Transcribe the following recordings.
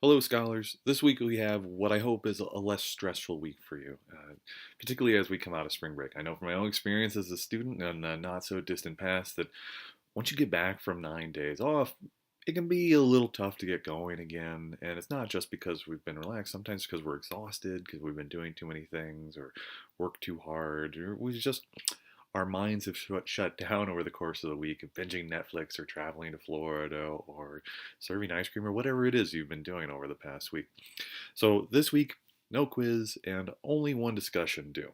Hello, scholars. This week we have what I hope is a less stressful week for you, particularly as we come out of spring break. I know from my own experience as a student and not so distant past that once you get back from 9 days off, it can be a little tough to get going again. And it's not just because we've been relaxed, sometimes because we're exhausted, because we've been doing too many things or worked too hard, or we just our minds have shut down over the course of the week of binging Netflix or traveling to Florida or serving ice cream or whatever it is you've been doing over the past week. So this week, no quiz and only one discussion due.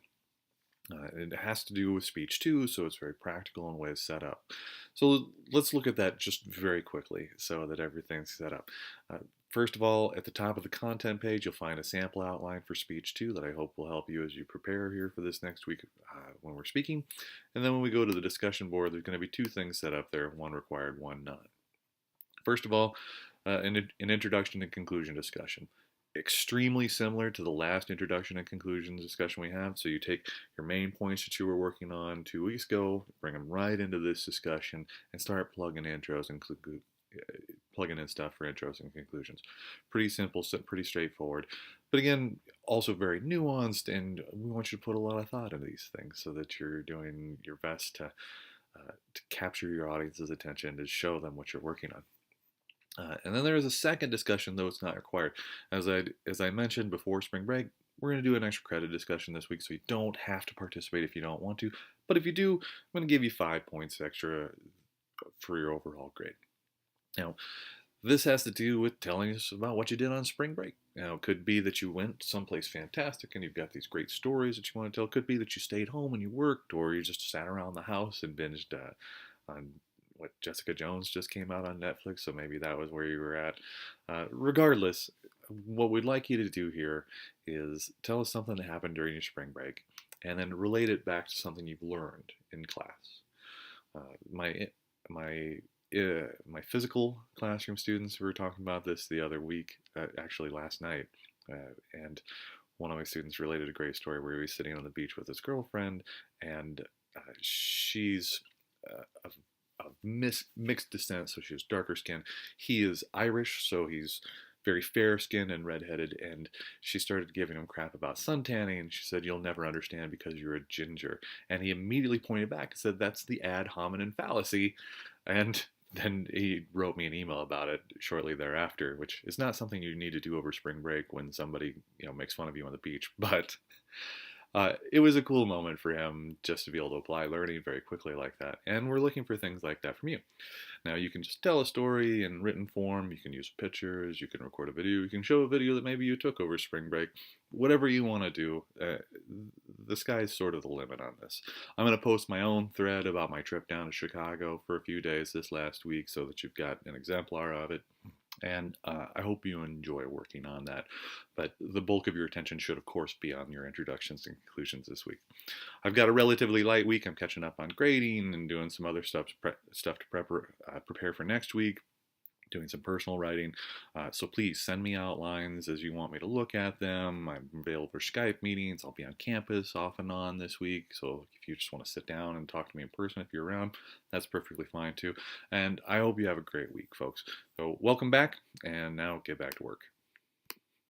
It has to do with speech too, so it's very practical in the way it's set up. So let's look at that just very quickly so that everything's set up. Uh, First of all, at the top of the content page, you'll find a sample outline for speech 2 that I hope will help you as you prepare here for this next week when we're speaking. And then when we go to the discussion board, there's going to be two things set up there, one required, one not. First of all, an introduction and conclusion discussion. Extremely similar to the last introduction and conclusion discussion we had. So you take your main points that you were working on 2 weeks ago, bring them right into this discussion, and start plugging intros and plugging in stuff for intros and conclusions. Pretty simple, pretty straightforward. But again, also very nuanced, and we want you to put a lot of thought into these things so that you're doing your best to capture your audience's attention, to show them what you're working on. And then there is a second discussion, though it's not required. As I mentioned before spring break, we're going to do an extra credit discussion this week, so you don't have to participate if you don't want to. But if you do, I'm going to give you 5 points extra for your overall grade. Now, this has to do with telling us about what you did on spring break. Now, it could be that you went someplace fantastic and you've got these great stories that you want to tell. It could be that you stayed home and you worked, or you just sat around the house and binged on what Jessica Jones just came out on Netflix, so maybe that was where you were at. Regardless, what we'd like you to do here is tell us something that happened during your spring break and then relate it back to something you've learned in class. My physical classroom students were talking about this the other week, actually last night, and one of my students related a great story where he was sitting on the beach with his girlfriend, and she's of mixed descent, so she has darker skin. He is Irish, so he's very fair skinned and redheaded, and she started giving him crap about sun tanning, and she said, "You'll never understand because you're a ginger." And he immediately pointed back and said, "That's the ad hominem fallacy." And then he wrote me an email about it shortly thereafter, which is not something you need to do over spring break when somebody makes fun of you on the beach, but it was a cool moment for him just to be able to apply learning very quickly like that. And we're looking for things like that from you. Now, you can just tell a story in written form, you can use pictures, you can record a video, you can show a video that maybe you took over spring break. Whatever you want to do, the sky's sort of the limit on this. I'm going to post my own thread about my trip down to Chicago for a few days this last week so that you've got an exemplar of it. And I hope you enjoy working on that. But the bulk of your attention should, of course, be on your introductions and conclusions this week. I've got a relatively light week. I'm catching up on grading and doing some other stuff to prepare for next week, doing some personal writing. So please send me outlines as you want me to look at them. I'm available for Skype meetings. I'll be on campus off and on this week. So if you just want to sit down and talk to me in person if you're around, that's perfectly fine too. And I hope you have a great week, folks. So welcome back, and now get back to work.